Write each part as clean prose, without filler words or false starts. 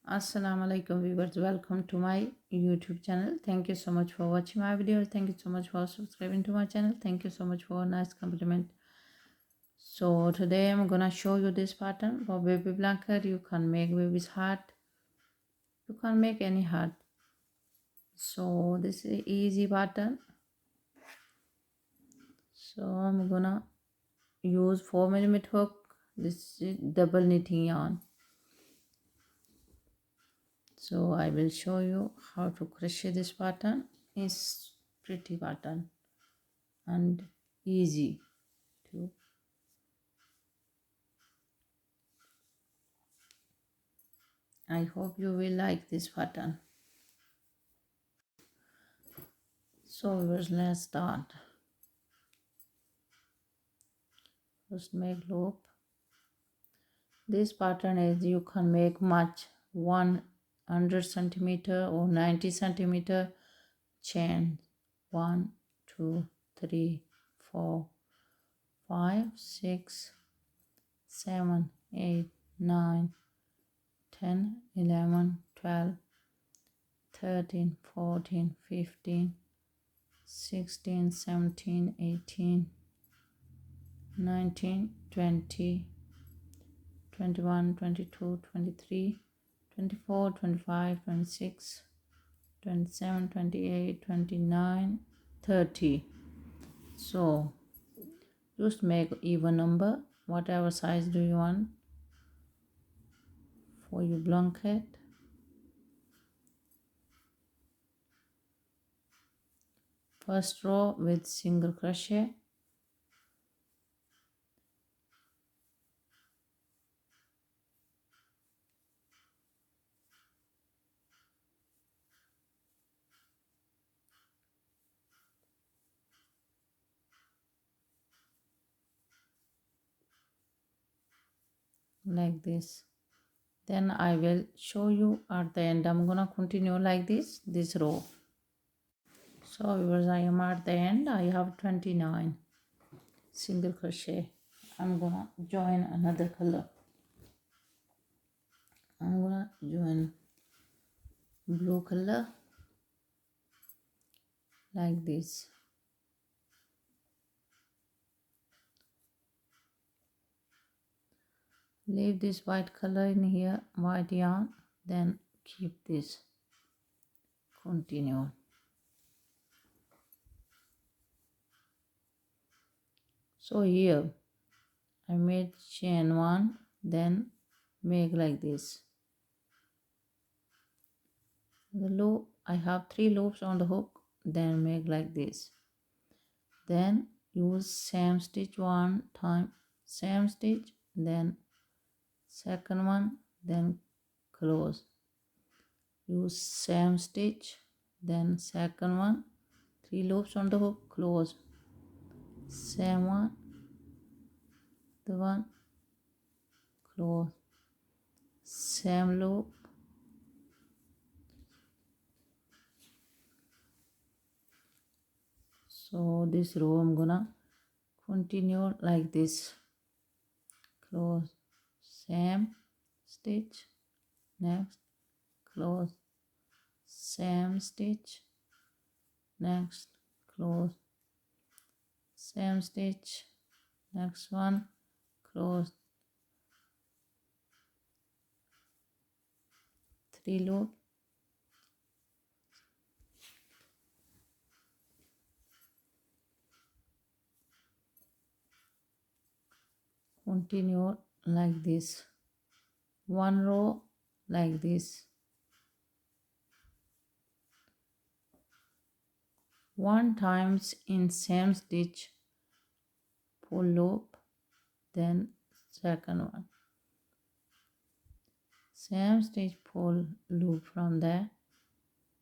Assalamu alaikum viewers, welcome to my YouTube channel. Thank you so much for watching my videos. Thank you so much for subscribing to my channel. Thank you so much for a nice compliment. So today I'm gonna show you this pattern for baby blanket. You can make baby's heart. You can make any heart. So this is easy pattern. So I'm gonna use 4mm hook. This is double knitting yarn. So I will show you how to crochet this pattern. It's pretty pattern and easy too. I hope you will like this pattern. So let's start. First make loop. This pattern is you can make much 100 centimeter or 90 centimeter chain. 1 2 3 4 5 6 7 8 9 10 11 12 13 14 15 16 17 18 19 20 21 22 23 24 25 26 27 28 29 30. So just make even number, whatever size do you want for your blanket. First row with single crochet, like this. Then I will show you at the end. I'm gonna continue like this row. So viewers, I am at the end. I have 29 single crochet. I'm gonna join another color. I'm gonna join blue color like this. Leave this white color in here, white yarn, then keep this. Continue. So here I made chain 1, then make like this. The loop, I have 3 loops on the hook, then make like this. Then use same stitch one time, same stitch, then second one, then close. Use same stitch, then second one, 3 loops on the hook, close. Same one, the one, close. Same loop, so this row I'm gonna continue like this. Close, same stitch, next, close, same stitch, next, close, same stitch, next one, close, 3 loop, continue like this, 1 row like this, 1 times in same stitch, pull loop, then second one, same stitch, pull loop from there,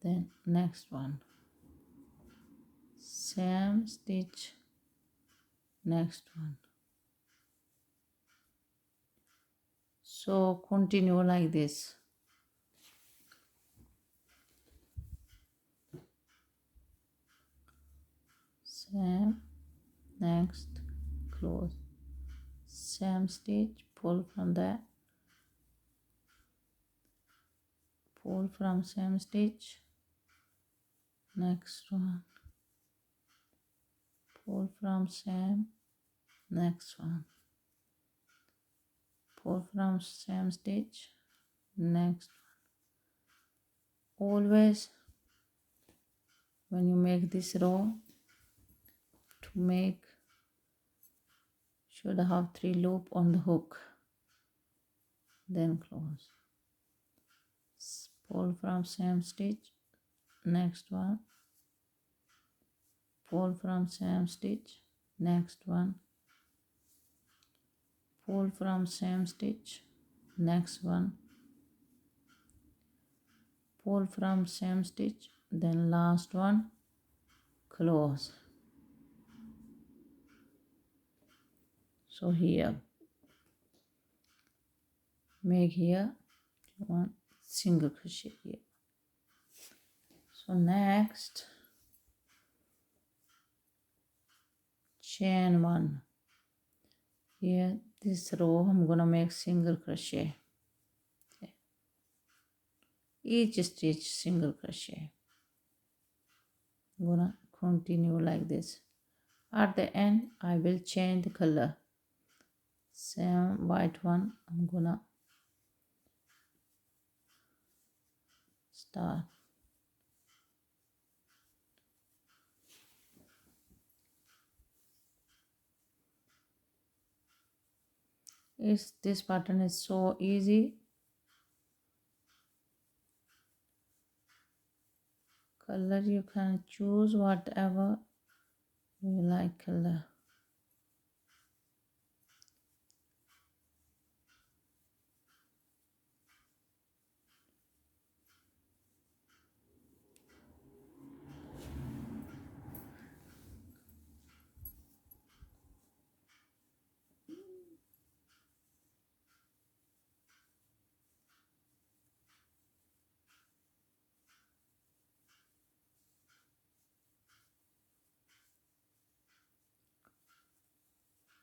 then next one, same stitch, next one. So continue like this. Same, next, close, same stitch, pull from there, pull from same stitch, next one, pull from same, next one, pull from same stitch, next one. Always when you make this row, to make should have 3 loop on the hook, then close, pull from same stitch, next one, pull from same stitch, next one, pull from same stitch, next one, pull from same stitch, then last one, close. So here make here one single crochet here. So next chain 1, here this row I'm gonna make single crochet, each stitch single crochet. I'm gonna continue like this. At the end I will change the color, same white one I'm gonna start. This pattern is so easy. Color you can choose whatever you like color.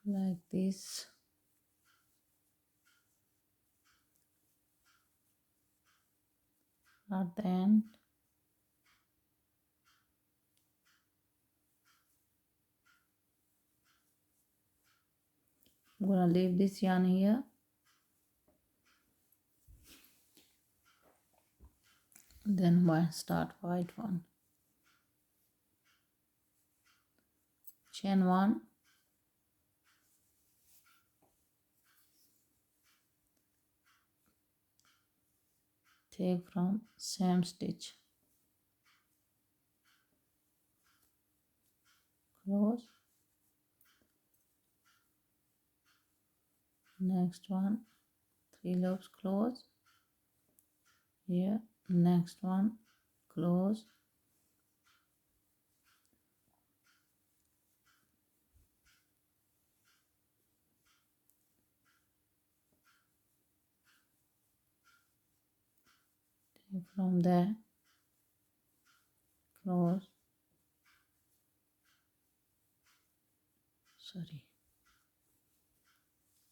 Like this. At the end I'm gonna leave this yarn here, then start white one, chain 1, take from same stitch, close, next one, 3 loops, close, here, next one, close, take from there, close, sorry,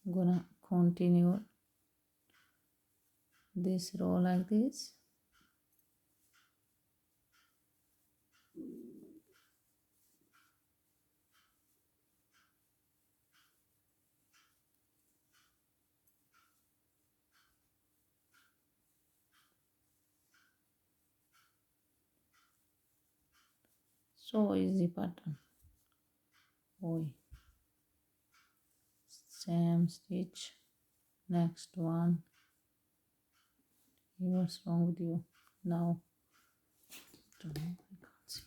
I'm gonna continue this row like this. So easy pattern. Oi. Same stitch, next one. What's wrong with you now? Don't know, I can't see.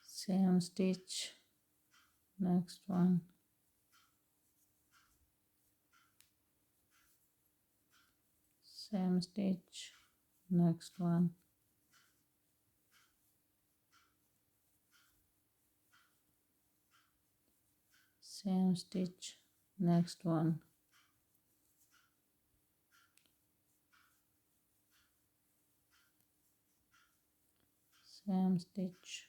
Same stitch, next one, same stitch, next one, same stitch, next one, same stitch,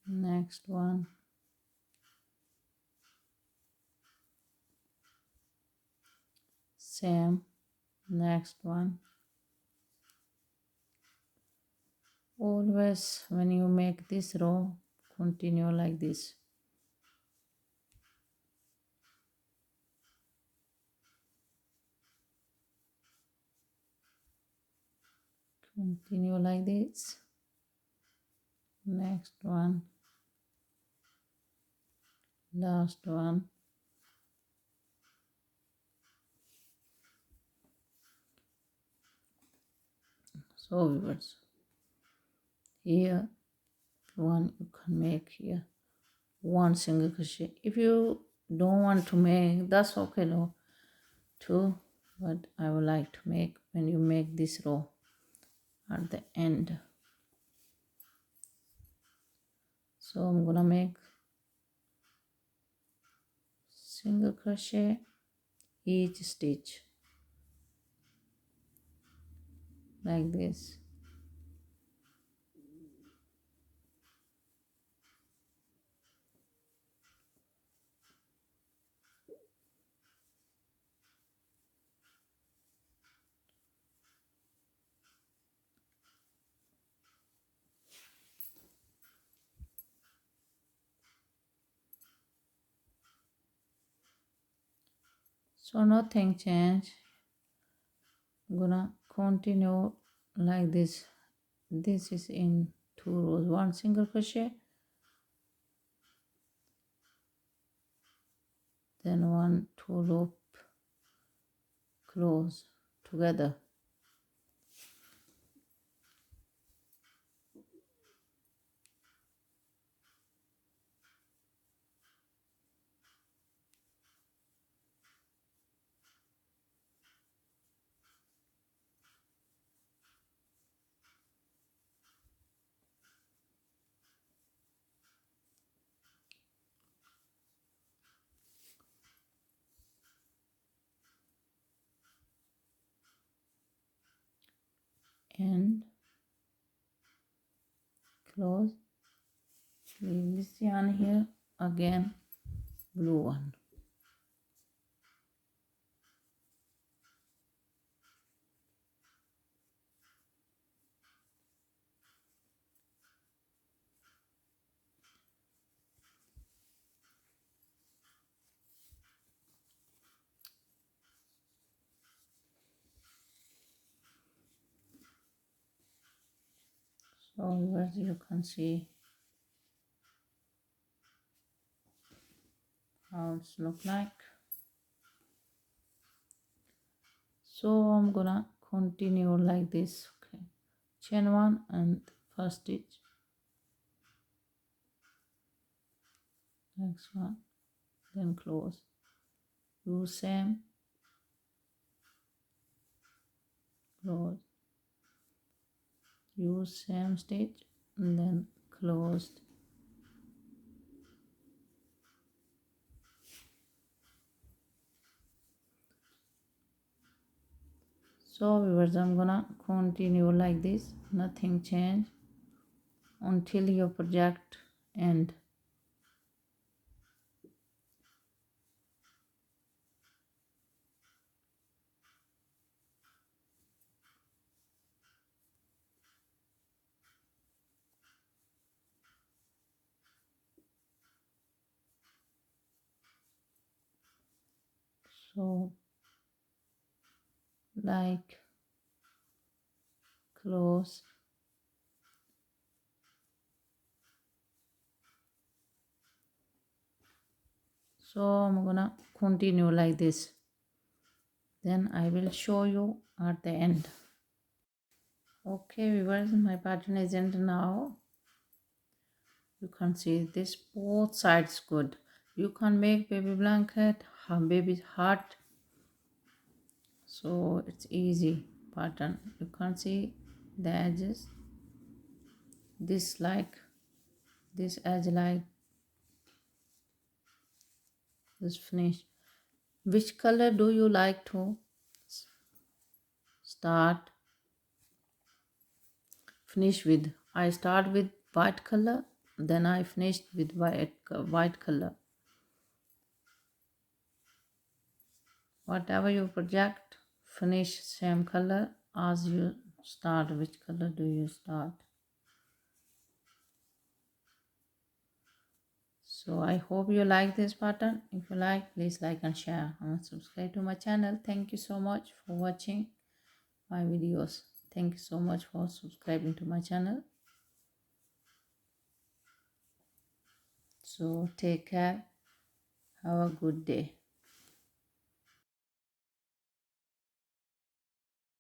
next one, same, next one. Always when you make this row, continue like this. Continue like this. Next one, last one. So viewers, here one you can make here one single crochet. If you don't want to make, that's okay though too, but I would like to make when you make this row at the end. So I'm gonna make single crochet each stitch like this. So nothing changed. I'm gonna continue like this. This is in two rows, one single crochet, then one two loop close together. And close, leave this yarn here, again blue one. So as you can see how it's look like. So I'm gonna continue like this. Okay, chain one and first stitch, next one, then close, do same, close, use same stitch and then closed. So viewers, I'm gonna continue like this, nothing change until your project end. So like close, so I'm gonna continue like this, then I will show you at the end. Okay viewers, my pattern is end now. You can see this both sides good. You can make baby blanket, baby heart, so it's easy pattern. You can see the edges, this like this edge like this finish. Which color do you like to start finish with? I start with white color Then I finished with white color. Whatever you project, finish same color as you start. Which color do you start? So I hope you like this pattern. If you like, please like and share and subscribe to my channel. Thank you so much for watching my videos. Thank you so much for subscribing to my channel. So take care. Have a good day.